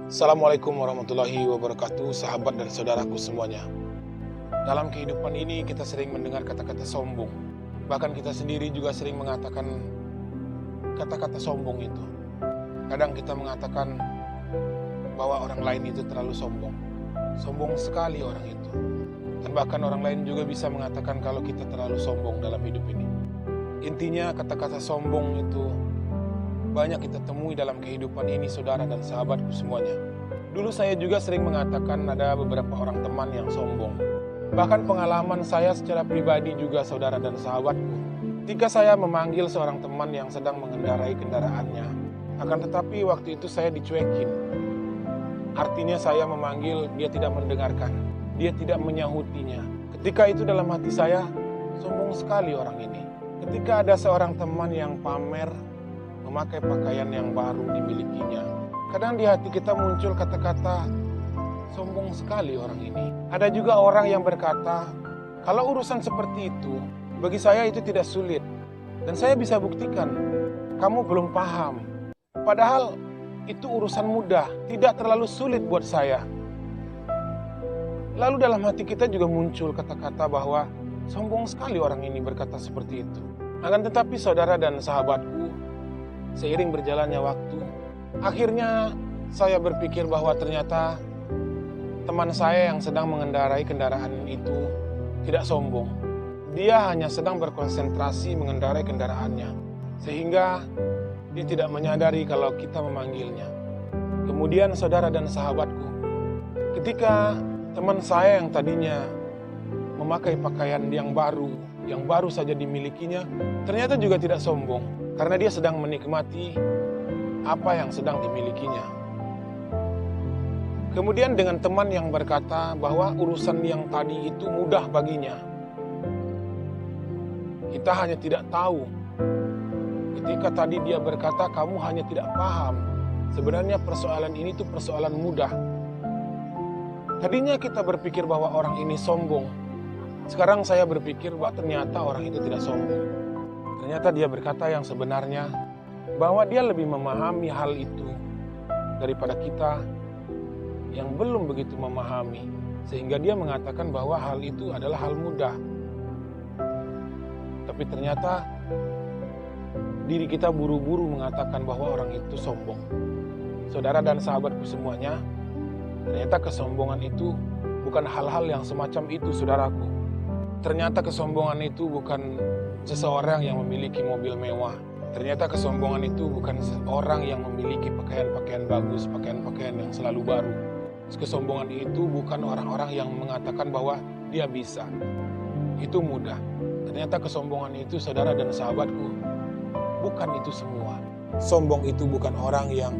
Assalamualaikum warahmatullahi wabarakatuh, sahabat dan saudaraku semuanya. Dalam kehidupan ini kita sering mendengar kata-kata sombong. Bahkan kita sendiri juga sering mengatakan kata-kata sombong itu. Kadang kita mengatakan bahwa orang lain itu terlalu sombong. Sombong sekali orang itu. Dan bahkan orang lain juga bisa mengatakan kalau kita terlalu sombong dalam hidup ini. Intinya kata-kata sombong itu banyak kita temui dalam kehidupan ini, saudara dan sahabatku semuanya. Dulu saya juga sering mengatakan ada beberapa orang teman yang sombong. Bahkan pengalaman saya secara pribadi juga, saudara dan sahabatku. Ketika saya memanggil seorang teman yang sedang mengendarai kendaraannya, akan tetapi waktu itu saya dicuekin. Artinya saya memanggil, dia tidak mendengarkan, dia tidak menyahutinya. Ketika itu dalam hati saya, sombong sekali orang ini. Ketika ada seorang teman yang pamer, memakai pakaian yang baru dimilikinya, kadang di hati kita muncul kata-kata, sombong sekali orang ini. Ada juga orang yang berkata, kalau urusan seperti itu, bagi saya itu tidak sulit. Dan saya bisa buktikan, kamu belum paham. Padahal itu urusan mudah, tidak terlalu sulit buat saya. Lalu dalam hati kita juga muncul kata-kata bahwa sombong sekali orang ini berkata seperti itu. Akan tetapi saudara dan sahabatku, seiring berjalannya waktu, akhirnya saya berpikir bahwa ternyata teman saya yang sedang mengendarai kendaraan itu tidak sombong. Dia hanya sedang berkonsentrasi mengendarai kendaraannya, sehingga dia tidak menyadari kalau kita memanggilnya. Kemudian saudara dan sahabatku, ketika teman saya yang tadinya memakai pakaian yang baru saja dimilikinya, ternyata juga tidak sombong. Karena dia sedang menikmati apa yang sedang dimilikinya. Kemudian dengan teman yang berkata bahwa urusan yang tadi itu mudah baginya. Kita hanya tidak tahu. Ketika tadi dia berkata kamu hanya tidak paham. Sebenarnya persoalan ini tuh persoalan mudah. Tadinya kita berpikir bahwa orang ini sombong. Sekarang saya berpikir bahwa ternyata orang itu tidak sombong. Ternyata dia berkata yang sebenarnya, bahwa dia lebih memahami hal itu daripada kita yang belum begitu memahami. Sehingga dia mengatakan bahwa hal itu adalah hal mudah. Tapi ternyata diri kita buru-buru mengatakan bahwa orang itu sombong. Saudara dan sahabatku semuanya, ternyata kesombongan itu bukan hal-hal yang semacam itu, saudaraku. Ternyata kesombongan itu bukan seseorang yang memiliki mobil mewah. Ternyata kesombongan itu bukan seorang yang memiliki pakaian-pakaian bagus, pakaian-pakaian yang selalu baru. Kesombongan itu bukan orang-orang yang mengatakan bahwa dia bisa. Itu mudah. Ternyata kesombongan itu, saudara dan sahabatku, bukan itu semua. Sombong itu bukan orang yang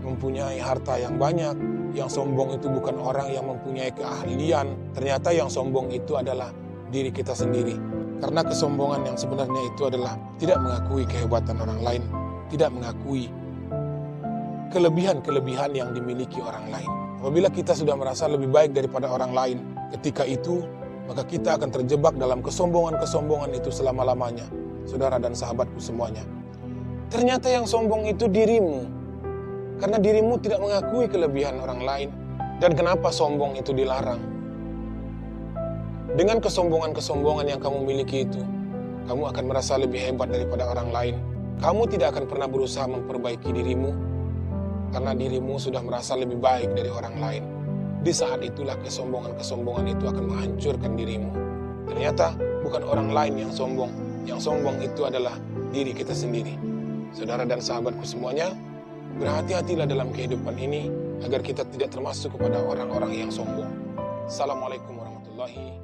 mempunyai harta yang banyak. Yang sombong itu bukan orang yang mempunyai keahlian. Ternyata yang sombong itu adalah diri kita sendiri. Karena kesombongan yang sebenarnya itu adalah tidak mengakui kehebatan orang lain, tidak mengakui kelebihan-kelebihan yang dimiliki orang lain. Apabila kita sudah merasa lebih baik daripada orang lain, ketika itu maka kita akan terjebak dalam kesombongan-kesombongan itu selama-lamanya. Saudara dan sahabatku semuanya, ternyata yang sombong itu dirimu. Karena dirimu tidak mengakui kelebihan orang lain. Dan kenapa sombong itu dilarang? Dengan kesombongan-kesombongan yang kamu miliki itu, kamu akan merasa lebih hebat daripada orang lain. Kamu tidak akan pernah berusaha memperbaiki dirimu, karena dirimu sudah merasa lebih baik dari orang lain. Di saat itulah kesombongan-kesombongan itu akan menghancurkan dirimu. Ternyata bukan orang lain yang sombong. Yang sombong itu adalah diri kita sendiri. Saudara dan sahabatku semuanya, berhati-hatilah dalam kehidupan ini, agar kita tidak termasuk kepada orang-orang yang sombong. Assalamualaikum warahmatullahi wabarakatuh.